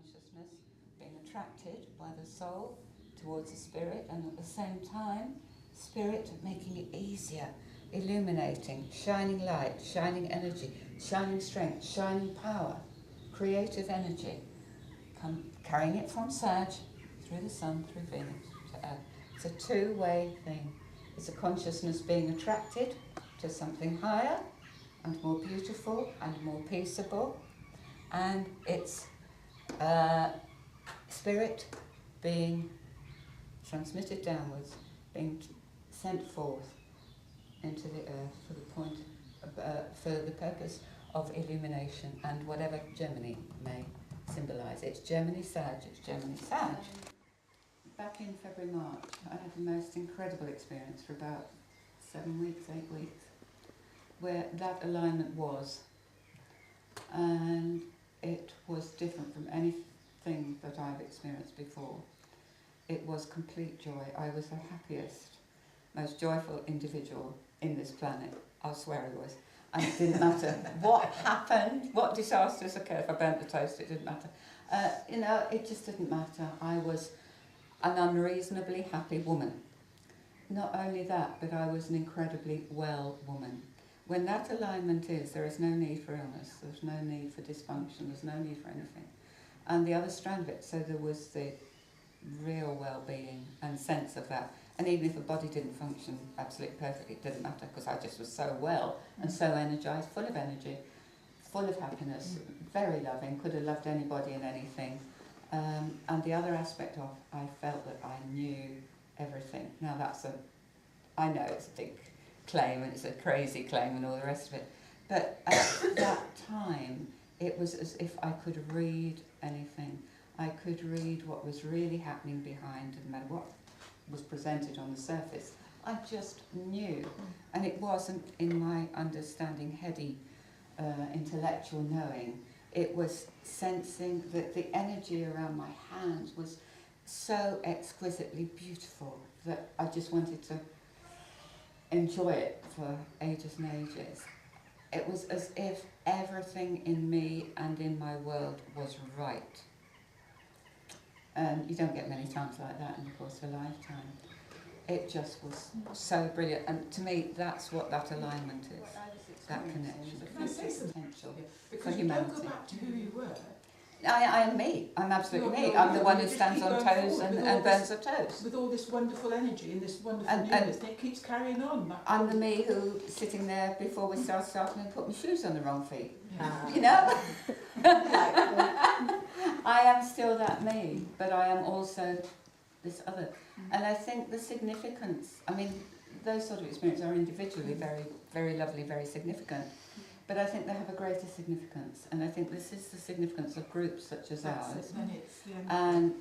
consciousness being attracted by the soul towards the spirit, and at the same time, spirit making it easier, illuminating, shining light, shining energy, shining strength, shining power, creative energy, carrying it from Sag through the Sun, through Venus to Earth. It's a two-way thing. It's a consciousness being attracted to something higher and more beautiful and more peaceable, and it's spirit being transmitted downwards, being sent forth into the earth for the point, for the purpose of illumination and whatever Gemini may symbolise. It's Gemini Sag, it's Gemini Sag. Back in February, March, I had the most incredible experience for about 7 weeks, 8 weeks, where that alignment was, and it was different from anything that I've experienced before. It was complete joy. I was the happiest, most joyful individual in this planet. I swear I was. And it didn't matter what happened, what disasters occurred. If I burnt the toast, it didn't matter. It just didn't matter. I was an unreasonably happy woman. Not only that, but I was an incredibly well woman. When that alignment is, there is no need for illness, there's no need for dysfunction, there's no need for anything. And the other strand of it, so there was the real well-being and sense of that. And even if the body didn't function absolutely perfectly, it didn't matter, because I just was so well and so energised, full of energy, full of happiness, very loving, could have loved anybody and anything. And the other aspect of, I felt that I knew everything. Now I know it's a big claim and it's a crazy claim and all the rest of it, but at that time it was as if I could read anything. I could read what was really happening behind, no matter what was presented on the surface. I just knew, and it wasn't in my understanding, heady, intellectual knowing. It was sensing that the energy around my hands was so exquisitely beautiful that I just wanted to enjoy it for ages and ages. It was as if everything in me and in my world was right. And you don't get many times like that in the course of a lifetime. It just was so brilliant, and to me that's what that alignment is, that connection, the potential for humanity. Don't go back to who you were. I am me. I'm absolutely me. I'm the one who stands on toes and burns her toes. With all this wonderful energy and this wonderful newness, it keeps carrying on. I'm the me who, sitting there before we starting and put my shoes on the wrong feet. Yeah. You know? I am still that me, but I am also this other. And I think the significance, I mean, those sort of experiences are individually very, very lovely, very significant. But I think they have a greater significance, and I think this is the significance of groups such as ours. And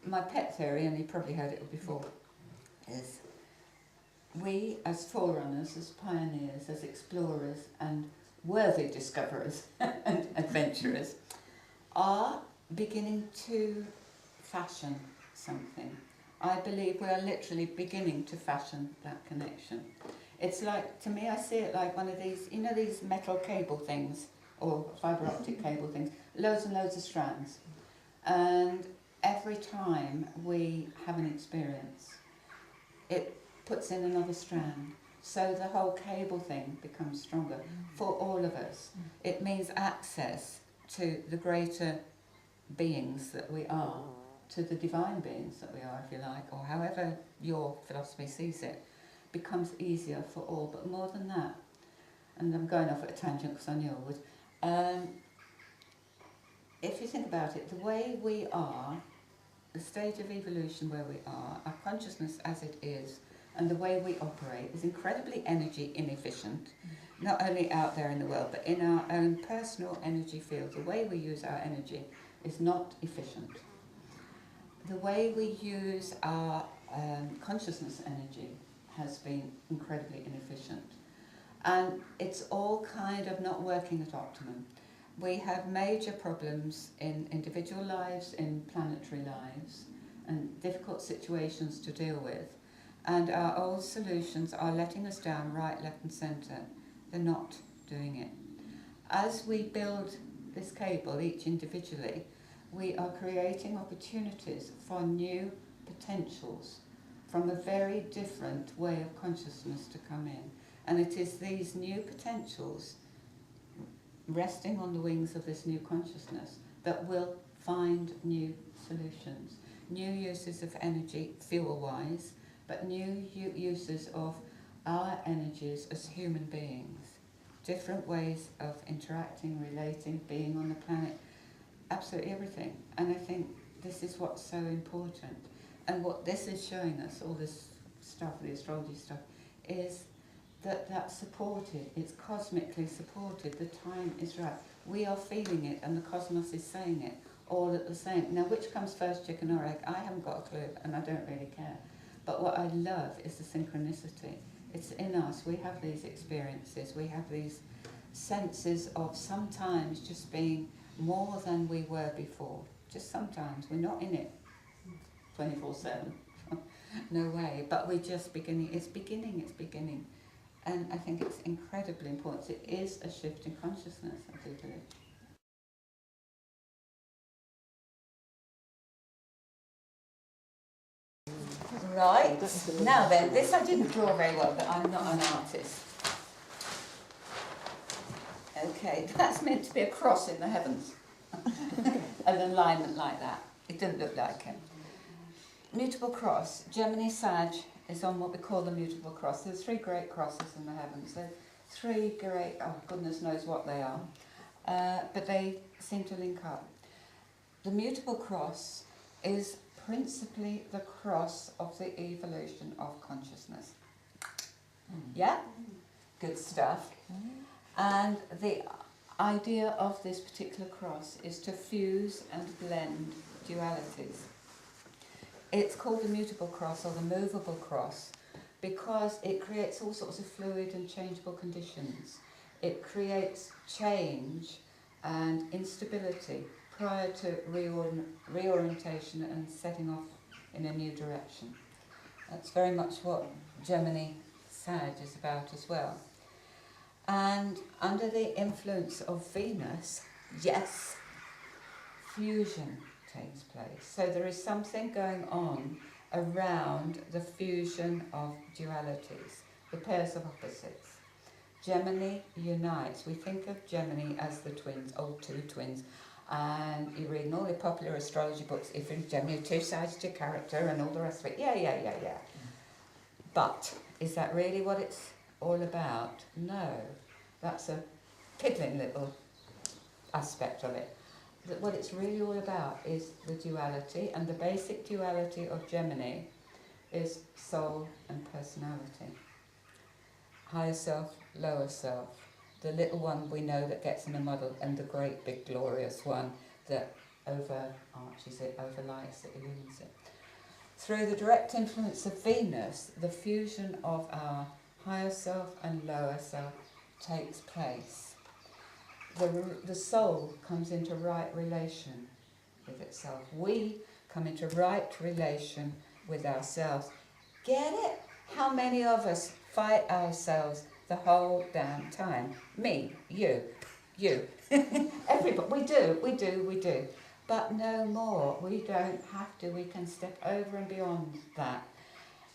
my pet theory, and you probably heard it before, is we as forerunners, as pioneers, as explorers and worthy discoverers and adventurers are beginning to fashion something. I believe we are literally beginning to fashion that connection. It's like, to me, I see it like one of these, you know, these metal cable things, or fibre optic cable things, loads and loads of strands. And every time we have an experience, it puts in another strand. So the whole cable thing becomes stronger for all of us. It means access to the greater beings that we are, to the divine beings that we are, if you like, or however your philosophy sees it, becomes easier for all. But more than that, and I'm going off at a tangent because I knew I would, if you think about it, the way we are, the stage of evolution where we are, our consciousness as it is, and the way we operate is incredibly energy inefficient, not only out there in the world, but in our own personal energy field. The way we use our energy is not efficient. The way we use our consciousness energy has been incredibly inefficient. And it's all kind of not working at optimum. We have major problems in individual lives, in planetary lives, and difficult situations to deal with. And our old solutions are letting us down right, left and centre. They're not doing it. As we build this cable, each individually, we are creating opportunities for new potentials from a very different way of consciousness to come in. And it is these new potentials, resting on the wings of this new consciousness, that will find new solutions, new uses of energy, fuel-wise, but new uses of our energies as human beings, different ways of interacting, relating, being on the planet, absolutely everything. And I think this is what's so important. And what this is showing us, all this stuff, the astrology stuff, is that that's supported, it's cosmically supported, the time is right. We are feeling it and the cosmos is saying it all at the same. Now, which comes first, chicken or egg? I haven't got a clue and I don't really care. But what I love is the synchronicity. It's in us, we have these experiences, we have these senses of sometimes just being more than we were before. Just sometimes, we're not in it 24/7, no way, but we're just beginning, it's beginning. And I think it's incredibly important. It is a shift in consciousness, I do believe. Right, now then, this I didn't draw very well, but I'm not an artist. Okay, that's meant to be a cross in the heavens. An alignment like that. It didn't look like it. Mutable cross. Gemini Sag is on what we call the mutable cross. There's 3 great crosses in the heavens. There's 3 great, oh goodness knows what they are. But they seem to link up. The mutable cross is principally the cross of the evolution of consciousness. Yeah? Good stuff. And the idea of this particular cross is to fuse and blend dualities. It's called the mutable cross or the movable cross because it creates all sorts of fluid and changeable conditions. It creates change and instability prior to reorientation and setting off in a new direction. That's very much what Gemini Sag is about as well. And under the influence of Venus, yes, fusion takes place. So there is something going on around the fusion of dualities, the pairs of opposites. Gemini unites. We think of Gemini as the twins, old 2 twins. And you read in all the popular astrology books, if you're Gemini, 2 sides to your character and all the rest of it. Yeah. But is that really what it's all about? No. That's a piddling little aspect of it. What it's really all about is the duality, and the basic duality of Gemini is soul and personality. Higher self, lower self. The little one we know that gets in a muddle, and the great big glorious one that overarches it, overlies it, illumines it. Through the direct influence of Venus, the fusion of our higher self and lower self takes place. The soul comes into right relation with itself. We come into right relation with ourselves. Get it? How many of us fight ourselves the whole damn time? Me, you. Everybody. We do. But no more. We don't have to. We can step over and beyond that.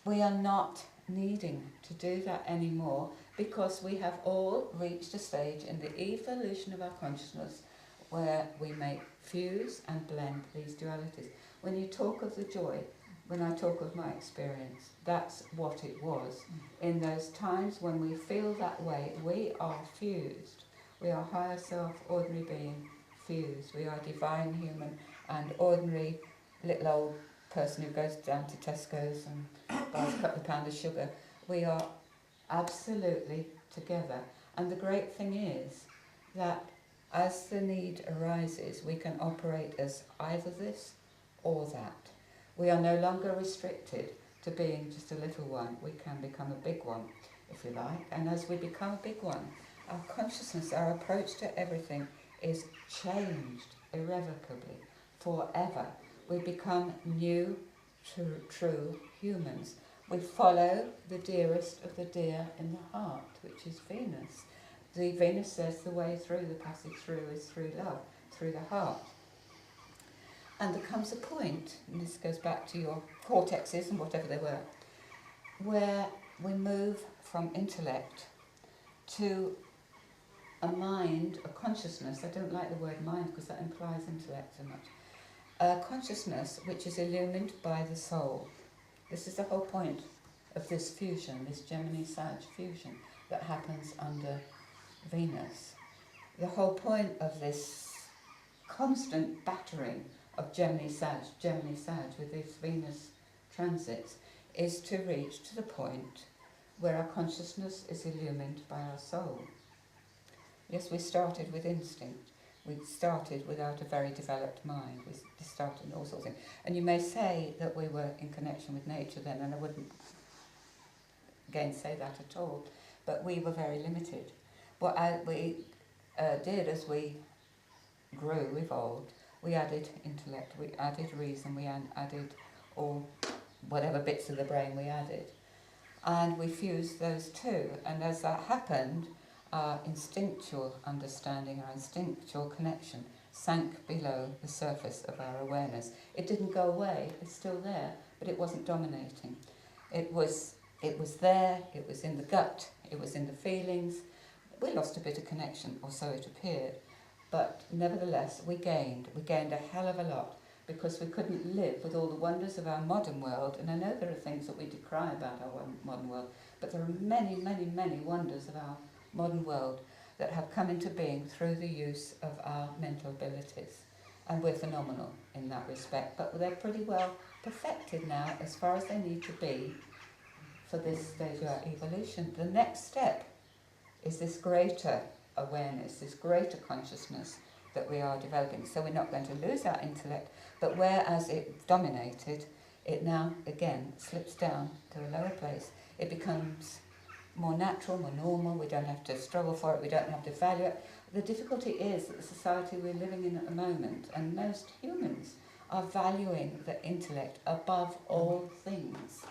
We are not needing to do that anymore because we have all reached a stage in the evolution of our consciousness where we may fuse and blend these dualities. When you talk of the joy, when I talk of my experience, that's what it was. In those times when we feel that way, we are fused. We are higher self, ordinary being, fused. We are divine human and ordinary little old person who goes down to Tesco's and buys a couple of pounds of sugar. We are absolutely together. And the great thing is that as the need arises, we can operate as either this or that. We are no longer restricted to being just a little one. We can become a big one, if you like. And as we become a big one, our consciousness, our approach to everything is changed irrevocably, forever. We become new, true humans. We follow the dearest of the dear in the heart, which is Venus. The Venus says the way through, the passage through is through love, through the heart. And there comes a point, and this goes back to your cortexes and whatever they were, where we move from intellect to a mind, a consciousness. I don't like the word mind because that implies intellect so much. A consciousness which is illumined by the soul. This is the whole point of this fusion, this Gemini-Sag fusion that happens under Venus. The whole point of this constant battering of Gemini-Sag with these Venus transits is to reach to the point where our consciousness is illumined by our soul. Yes, we started with instinct. We started without a very developed mind. We started in all sorts of things. And you may say that we were in connection with nature then, and I wouldn't again say that at all, but we were very limited. What we did as we grew, evolved, we added intellect, we added reason, we added all whatever bits of the brain we added. And we fused those two. And as that happened, our instinctual understanding, our instinctual connection sank below the surface of our awareness. It didn't go away, it's still there, but it wasn't dominating. It was there, it was in the gut, it was in the feelings. We lost a bit of connection, or so it appeared. But nevertheless, we gained a hell of a lot, because we couldn't live with all the wonders of our modern world. And I know there are things that we decry about our modern world, but there are many, many, many wonders of our modern world that have come into being through the use of our mental abilities. And we're phenomenal in that respect, but they're pretty well perfected now as far as they need to be for this stage of our evolution. The next step is this greater awareness, this greater consciousness that we are developing. So we're not going to lose our intellect, but whereas it dominated, it now again slips down to a lower place. It becomes more natural, more normal. We don't have to struggle for it, we don't have to value it. The difficulty is that the society we're living in at the moment, and most humans, are valuing the intellect above all things.